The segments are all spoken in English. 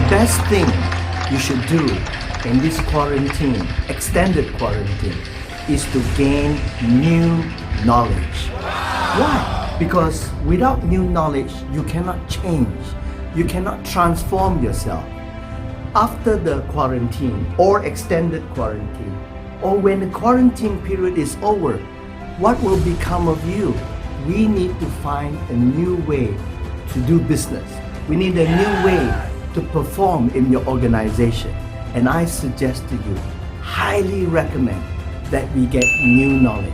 best thing you should do in this quarantine, extended quarantine, is to gain new knowledge. Why? Because without new knowledge, you cannot change. You cannot transform yourself. After the quarantine or extended quarantine, or when the quarantine period is over, what will become of you? We need to find a new way to do business. We need a new way to perform in your organization. And I suggest to you, highly recommend that we get new knowledge.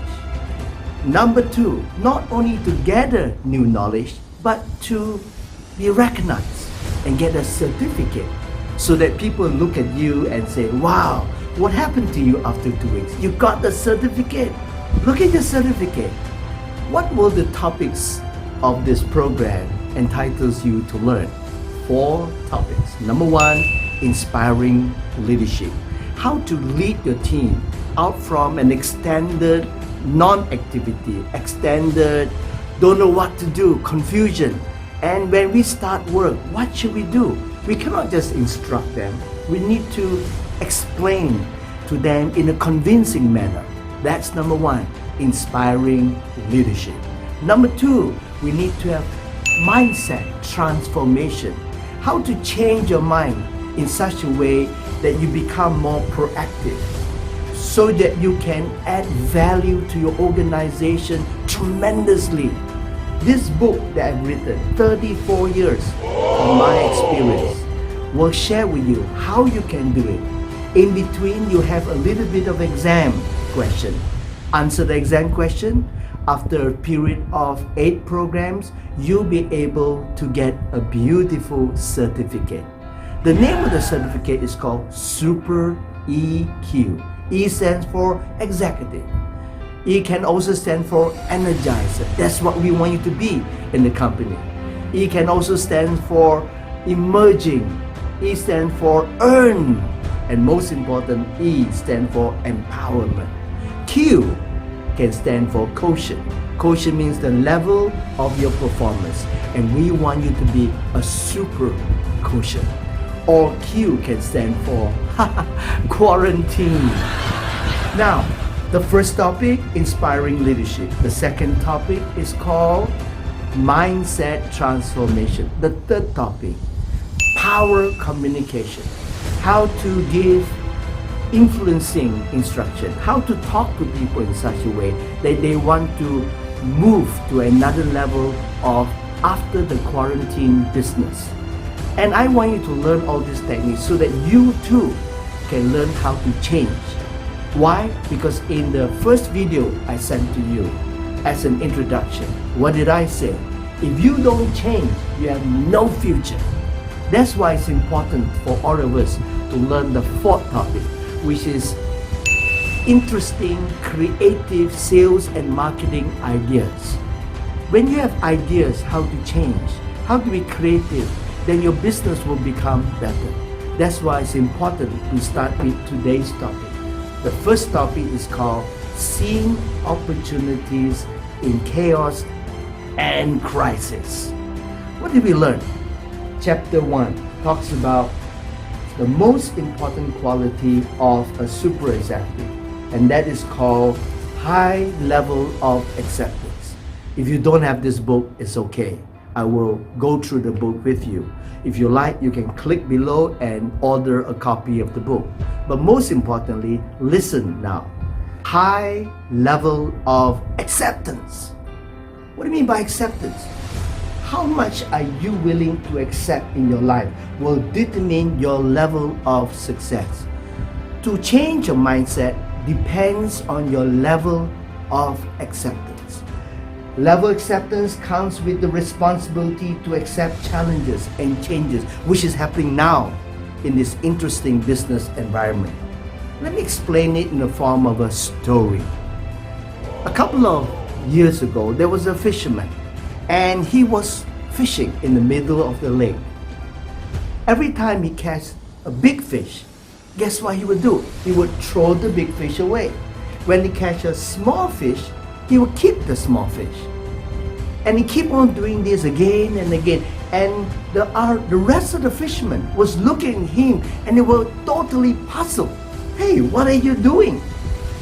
Number two, not only to gather new knowledge, but to be recognized and get a certificate so that people look at you and say, wow, what happened to you after 2 weeks? You got the certificate. Look at your certificate. What will the topics of this program entitles you to learn? 4 topics. Number 1, inspiring leadership. How to lead your team out from an extended non-activity, extended don't know what to do, confusion. And when we start work, what should we do? We cannot just instruct them. We need to explain to them in a convincing manner. That's number 1, inspiring leadership. Number 2, we need to have mindset transformation. How to change your mind in such a way that you become more proactive so that you can add value to your organization tremendously. This book that I've written, 34 years from my experience, will share with you how you can do it. In between, you have a little bit of exam question. Answer the exam question. After a period of 8 programs, you'll be able to get a beautiful certificate. The name of the certificate is called Super EQ. E stands for executive. E can also stand for energizer. That's what we want you to be in the company. E can also stand for emerging. E stands for earn. And most important, E stands for empowerment. Q can stand for quotient. Quotient means the level of your performance. And we want you to be a super quotient. Or Q can stand for quarantine. Now, the first topic, inspiring leadership. The second topic is called mindset transformation. The third topic, power communication. How to give influencing instruction. How to talk to people in such a way that they want to move to another level of after the quarantine business. And I want you to learn all these techniques so that you too can learn how to change. Why? Because in the first video I sent to you as an introduction, what did I say? If you don't change, you have no future. That's why it's important for all of us to learn the fourth topic, which is interesting, creative sales and marketing ideas. When you have ideas how to change, how to be creative, then your business will become better. That's why it's important to start with today's topic. The first topic is called Seeing Opportunities in Chaos and Crisis. What did we learn? Chapter 1 talks about the most important quality of a super executive, and that is called high level of acceptance. If you don't have this book, it's okay. I will go through the book with you. If you like, you can click below and order a copy of the book. But most importantly, listen now. High level of acceptance. What do you mean by acceptance? How much are you willing to accept in your life will determine your level of success. To change your mindset depends on your level of acceptance. Level acceptance comes with the responsibility to accept challenges and changes, which is happening now in this interesting business environment. Let me explain it in the form of a story. A couple of years ago, there was a fisherman, and he was fishing in the middle of the lake. Every time he catch a big fish, guess what he would do? He would throw the big fish away. When he catch a small fish, he would keep the small fish. And he keep on doing this again and again. And the rest of the fishermen was looking at him and they were totally puzzled. Hey, what are you doing?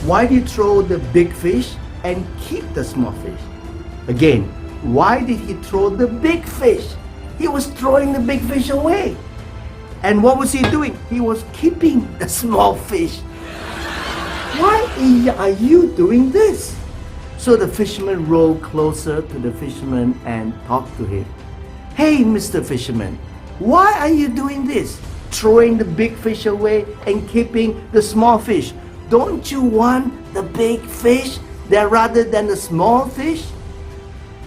Why do you throw the big fish and keep the small fish? Again, why did he throw the big fish? He was throwing the big fish away. And what was he doing? He was keeping the small fish. Why are you doing this? So the fisherman rowed closer to the fisherman and talked to him. Hey, Mr. Fisherman, why are you doing this? Throwing the big fish away and keeping the small fish. Don't you want the big fish rather than the small fish?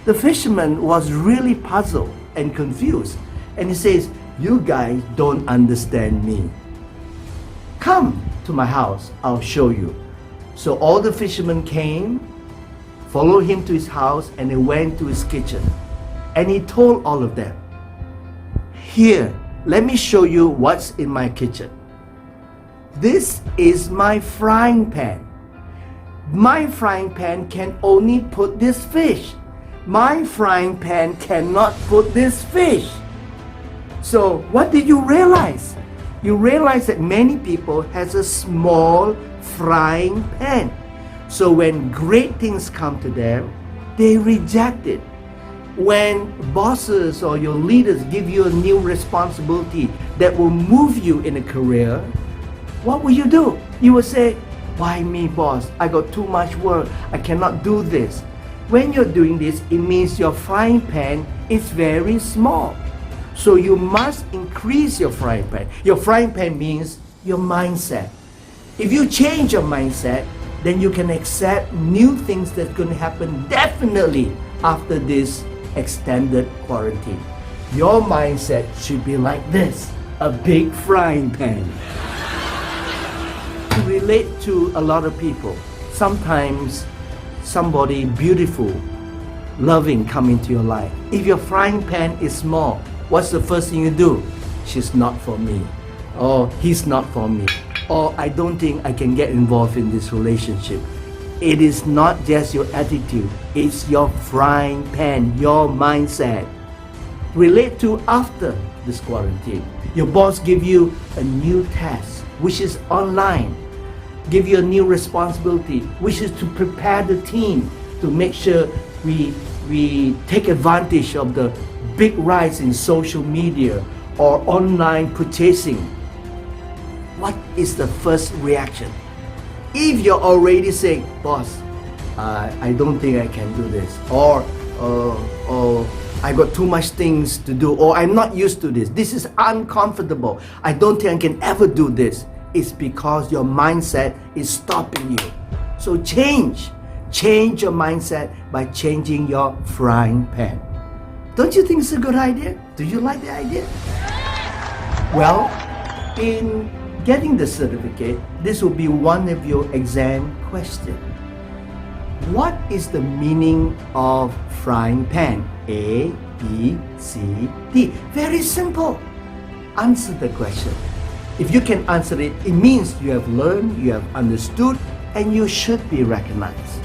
The fisherman was really puzzled and confused. And he says, you guys don't understand me. Come to my house, I'll show you. So all the fishermen came, followed him to his house, and they went to his kitchen. And he told all of them, here, let me show you what's in my kitchen. This is my frying pan. My frying pan can only put this fish. My frying pan cannot put this fish. So what did you realize? You realize that many people has a small frying pan. So when great things come to them, they reject it. When bosses or your leaders give you a new responsibility that will move you in a career, what will you do? You will say, why me, boss? I got too much work. I cannot do this. When you're doing this, it means your frying pan is very small. So you must increase your frying pan. Your frying pan means your mindset. If you change your mindset, then you can accept new things that's going to happen definitely after this extended quarantine. Your mindset should be like this, a big frying pan. To relate to a lot of people, sometimes somebody beautiful, loving come into your life. If your frying pan is small, what's the first thing you do? She's not for me. Or he's not for me. Or I don't think I can get involved in this relationship. It is not just your attitude, it's your frying pan, your mindset. Relate to after this quarantine. Your boss give you a new task, which is online. Give you a new responsibility, which is to prepare the team to make sure we take advantage of the big rise in social media or online purchasing. What is the first reaction? If you're already saying, boss, I don't think I can do this, or I got too much things to do, or I'm not used to this is uncomfortable, I don't think I can ever do this, it's because your mindset is stopping you. So change your mindset by changing your frying pan. Don't you think it's a good idea? Do you like the idea? Well, in getting the certificate, this will be one of your exam questions. What is the meaning of frying pan? A, B, C, D. Very simple. Answer the question. If you can answer it, it means you have learned, you have understood, and you should be recognized.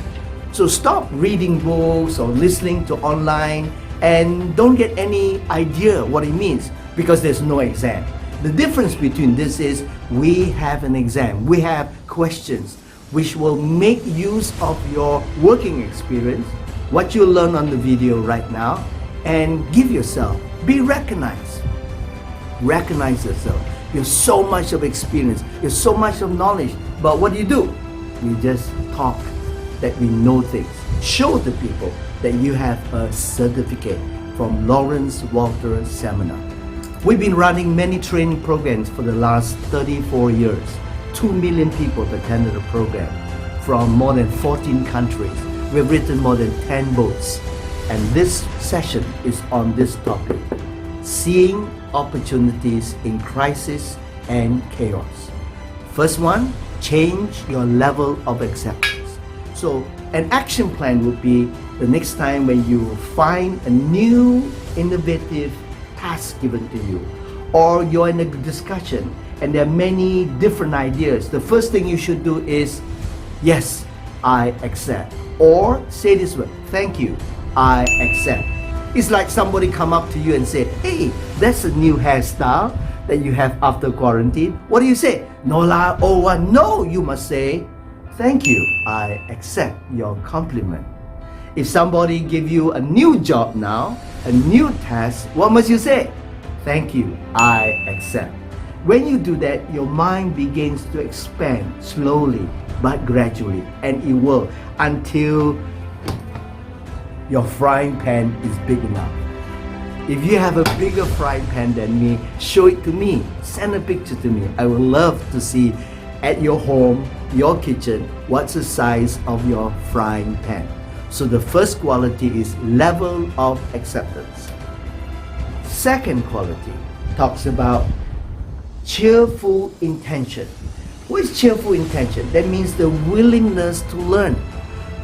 So stop reading books or listening to online and don't get any idea what it means because there's no exam. The difference between this is we have an exam, we have questions which will make use of your working experience, what you learn on the video right now, and give yourself, be recognized. Recognize yourself. You have so much of experience, you have so much of knowledge, but what do? We just talk that we know things. Show the people that you have a certificate from Lawrence Walter Seminar. We've been running many training programs for the last 34 years. 2 million people have attended the program from more than 14 countries. We've written more than 10 books. And this session is on this topic, seeing opportunities in crisis and chaos. First one, change your level of acceptance. So an action plan would be the next time when you find a new innovative task given to you, or you're in a discussion and there are many different ideas, the first thing you should do is, yes, I accept. Or say this word, thank you, I accept. It's like somebody come up to you and say, hey, that's a new hairstyle that you have after quarantine. What do you say? No la, oh one. No, you must say, thank you, I accept your compliment. If somebody give you a new job now, a new task, what must you say? Thank you, I accept. When you do that, your mind begins to expand slowly but gradually, and it will until your frying pan is big enough. If you have a bigger frying pan than me, show it to me. Send a picture to me. I would love to see at your home, your kitchen, what's the size of your frying pan. So the first quality is level of acceptance. Second quality talks about cheerful intention. What is cheerful intention? That means the willingness to learn.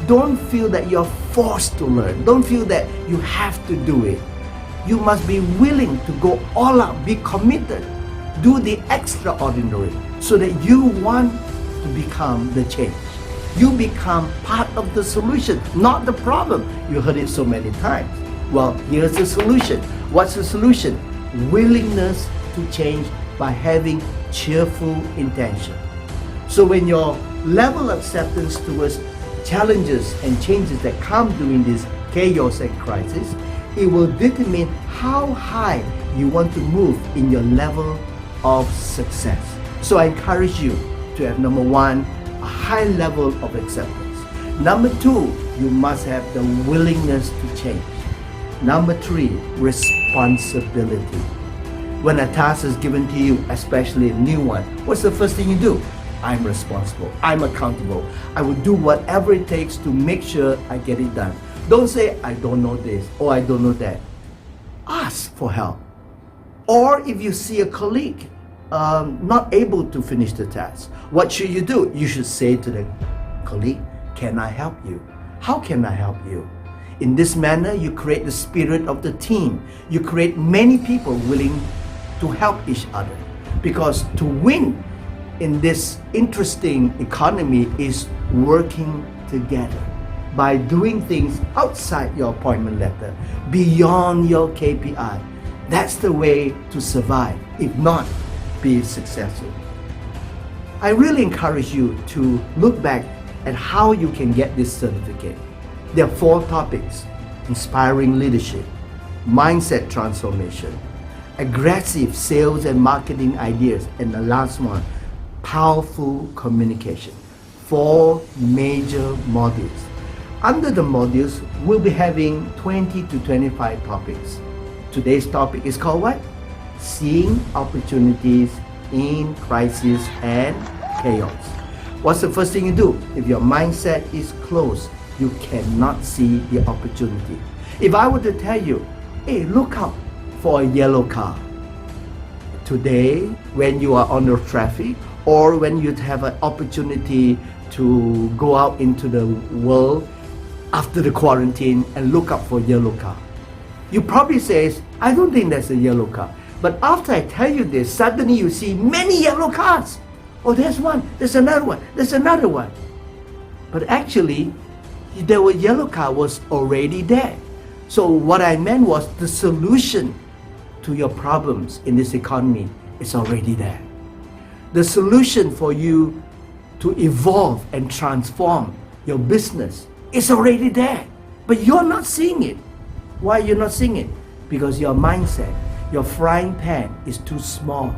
Don't feel that you're forced to learn. Don't feel that you have to do it. You must be willing to go all out, be committed, do the extraordinary so that you want to become the change. You become part of the solution, not the problem. You heard it so many times. Well, here's the solution. What's the solution? Willingness to change by having cheerful intention. So when your level of acceptance towards challenges and changes that come during this chaos and crisis, it will determine how high you want to move in your level of success. So I encourage you to have, number one, a high level of acceptance. Number two, you must have the willingness to change. Number three, responsibility. When a task is given to you, especially a new one, what's the first thing you do? I'm responsible. I'm accountable. I will do whatever it takes to make sure I get it done. Don't say, I don't know this or I don't know that. Ask for help. Or if you see a colleague not able to finish the task, what should you do? You should say to the colleague, can I help you? How can I help you? In this manner, you create the spirit of the team. You create many people willing to help each other. Because to win in this interesting economy is working together by doing things outside your appointment letter, beyond your KPI. That's the way to survive, if not be successful. I really encourage you to look back at how you can get this certificate. There are 4 topics: inspiring leadership, mindset transformation, aggressive sales and marketing ideas, and the last one, powerful communication. 4 major modules. Under the modules, we'll be having 20 to 25 topics. Today's topic is called what? Seeing opportunities in crisis and chaos. What's the first thing you do? If your mindset is closed, you cannot see the opportunity. If I were to tell you, hey, look out for a yellow car. Today, when you are on the traffic, or when you have an opportunity to go out into the world after the quarantine and look up for a yellow car, you probably say, I don't think there's a yellow car. But after I tell you this, suddenly you see many yellow cars. Oh, there's one, there's another one, there's another one. But actually, the yellow car was already there. So what I meant was the solution to your problems in this economy is already there. The solution for you to evolve and transform your business is already there. But you're not seeing it. Why you're not seeing it? Because your mindset, your frying pan is too small.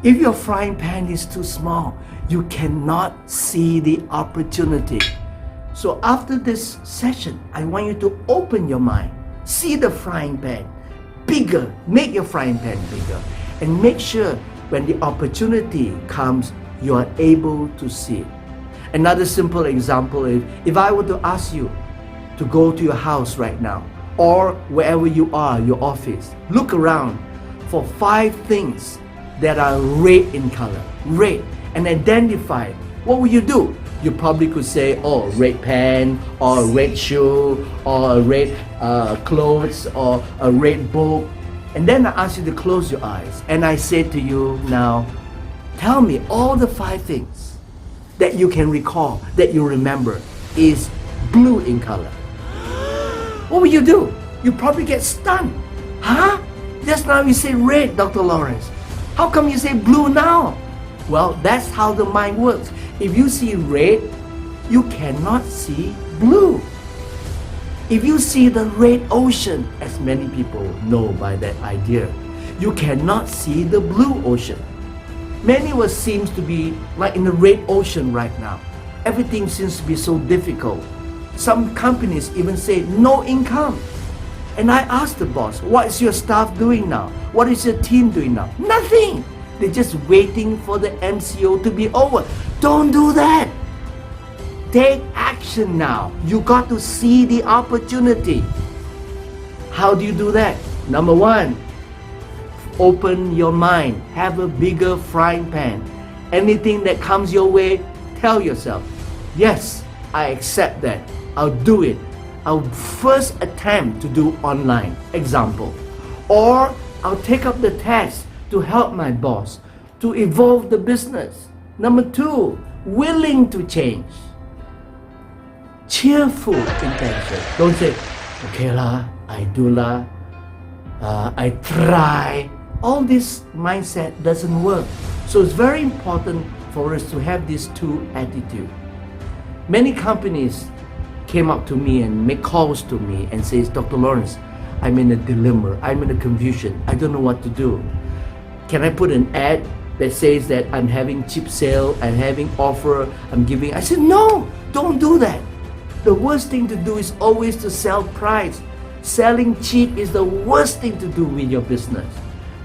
If your frying pan is too small, you cannot see the opportunity. So after this session, I want you to open your mind, see the frying pan bigger, make your frying pan bigger, and make sure when the opportunity comes, you are able to see it. Another simple example is, if I were to ask you to go to your house right now, or wherever you are, your office, look around for 5 things that are red in color, red, and identify it. What will you do? You probably could say, oh, red pen, or a red shoe, or a red clothes, or a red book. And then I ask you to close your eyes. And I say to you now, tell me all the 5 things that you can recall, that you remember, is blue in color. What will you do? you probably get stunned. Huh? Just now you say red, Dr. Lawrence. How come you say blue now? Well, that's how the mind works. If you see red, you cannot see blue. If you see the red ocean, as many people know by that idea, you cannot see the blue ocean. Many of us seems to be like in the red ocean right now. Everything seems to be so difficult. Some companies even say no income. And I asked the boss, what is your staff doing now? What is your team doing now? Nothing. They're just waiting for the MCO to be over. Don't do that. Take action now. You got to see the opportunity. How do you do that? Number one, open your mind. Have a bigger frying pan. Anything that comes your way, tell yourself, yes, I accept that. I'll do it. I'll first attempt to do online, example. Or I'll take up the task to help my boss, to evolve the business. Number two, willing to change. Cheerful intention. Don't say, okay lah, I do lah, I try. All this mindset doesn't work. So it's very important for us to have these two attitudes. Many companies came up to me and make calls to me and says, Dr. Lawrence, I'm in a dilemma, I'm in a confusion, I don't know what to do. Can I put an ad that says that I'm having cheap sale, I'm having offer, I'm giving? I said, no, don't do that. The worst thing to do is always to sell price. Selling cheap is the worst thing to do with your business.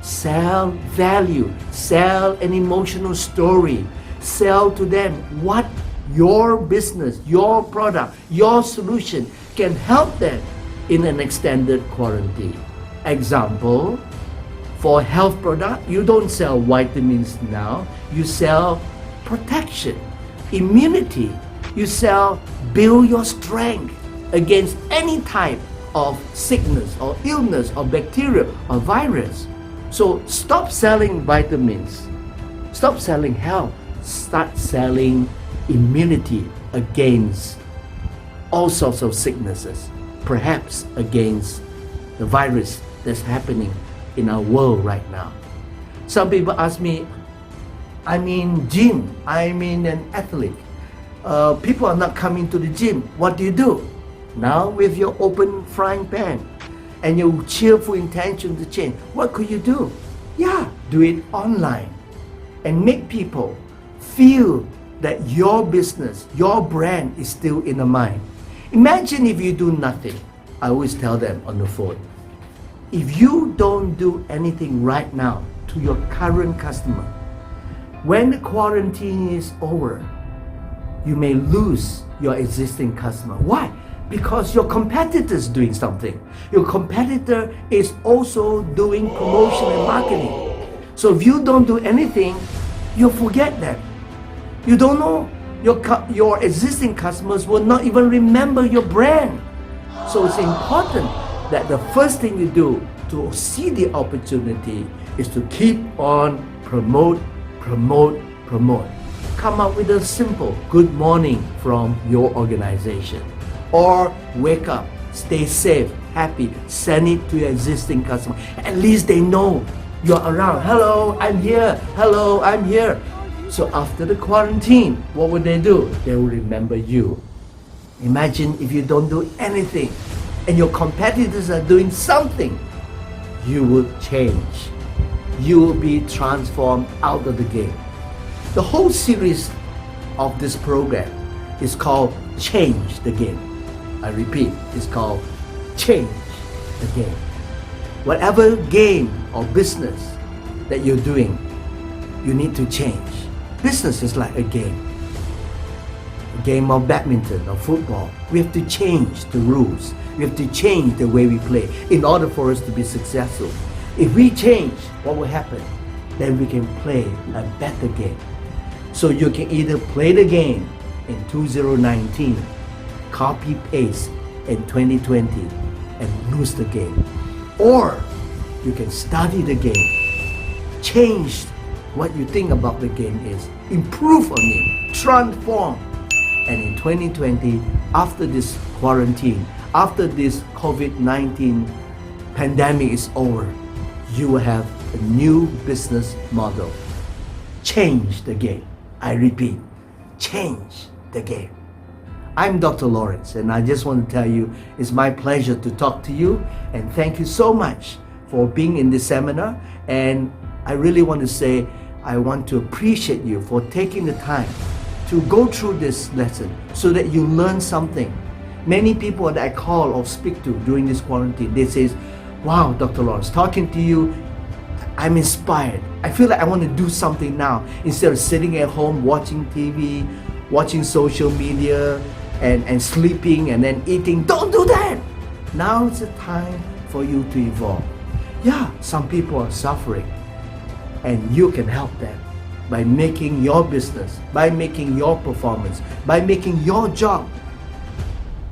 Sell value, sell an emotional story, sell to them what your business, your product, your solution can help them in an extended quarantine. Example, for health product, you don't sell vitamins now, you sell protection, immunity, you sell build your strength against any type of sickness or illness or bacteria or virus. So stop selling vitamins, stop selling health, start selling immunity against all sorts of sicknesses, perhaps against the virus that's happening in our world right now. Some people ask me, I'm in gym, I'm in an athlete. People are not coming to the gym. What do you do? Now with your open frying pan and your cheerful intention to change, what could you do? Yeah, do it online and make people feel that your business, your brand is still in the mind. Imagine if you do nothing. I always tell them on the phone, if you don't do anything right now to your current customer, when the quarantine is over, you may lose your existing customer. Why? Because your competitor is doing something. Your competitor is also doing promotion and marketing. So if you don't do anything, you'll forget them. You don't know, your existing customers will not even remember your brand. So it's important that the first thing you do to see the opportunity is to keep on promote. Come up with a simple good morning from your organization. Or wake up, stay safe, happy, send it to your existing customer. At least they know you're around. Hello, I'm here. Hello, I'm here. So after the quarantine, what would they do? They will remember you. Imagine if you don't do anything and your competitors are doing something, you will change. You will be transformed out of the game. The whole series of this program is called Change the Game. I repeat, it's called Change the Game. Whatever game or business that you're doing, you need to change. Business is like a game of badminton or football. We have to change the rules. We have to change the way we play in order for us to be successful. If we change, what will happen? Then we can play a better game. So you can either play the game in 2019, copy paste in 2020 and lose the game. Or you can study the game, change what you think about the game is, improve on it, transform. And in 2020, after this quarantine, after this COVID-19 pandemic is over, you will have a new business model. Change the game. I repeat, change the game. I'm Dr. Lawrence, and I just want to tell you it's my pleasure to talk to you, and thank you so much for being in this seminar. And I really want to say I want to appreciate you for taking the time to go through this lesson so that you learn something. Many people that I call or speak to during this quarantine, they say, wow, Dr. Lawrence, talking to you, I'm inspired. I feel like I want to do something now instead of sitting at home watching TV, watching social media, and sleeping and then eating. Don't do that! Now is the time for you to evolve. Yeah, some people are suffering, and you can help them by making your business, by making your performance, by making your job,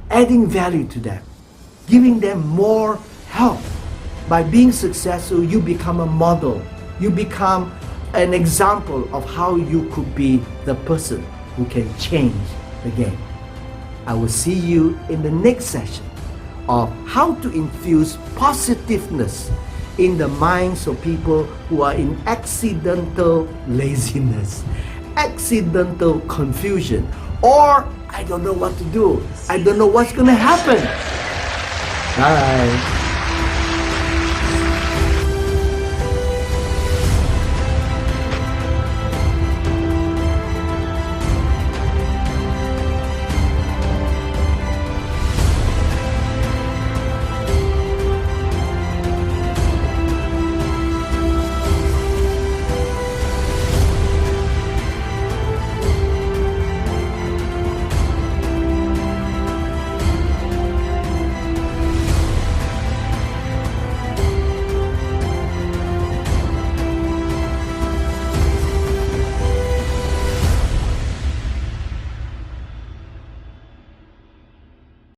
adding value to them, giving them more help. By being successful, you become a model. You become an example of how you could be the person who can change the game. I will see you in the next session of how to infuse positiveness in the minds of people who are in accidental laziness, accidental confusion, or I don't know what to do. I don't know what's going to happen. Bye.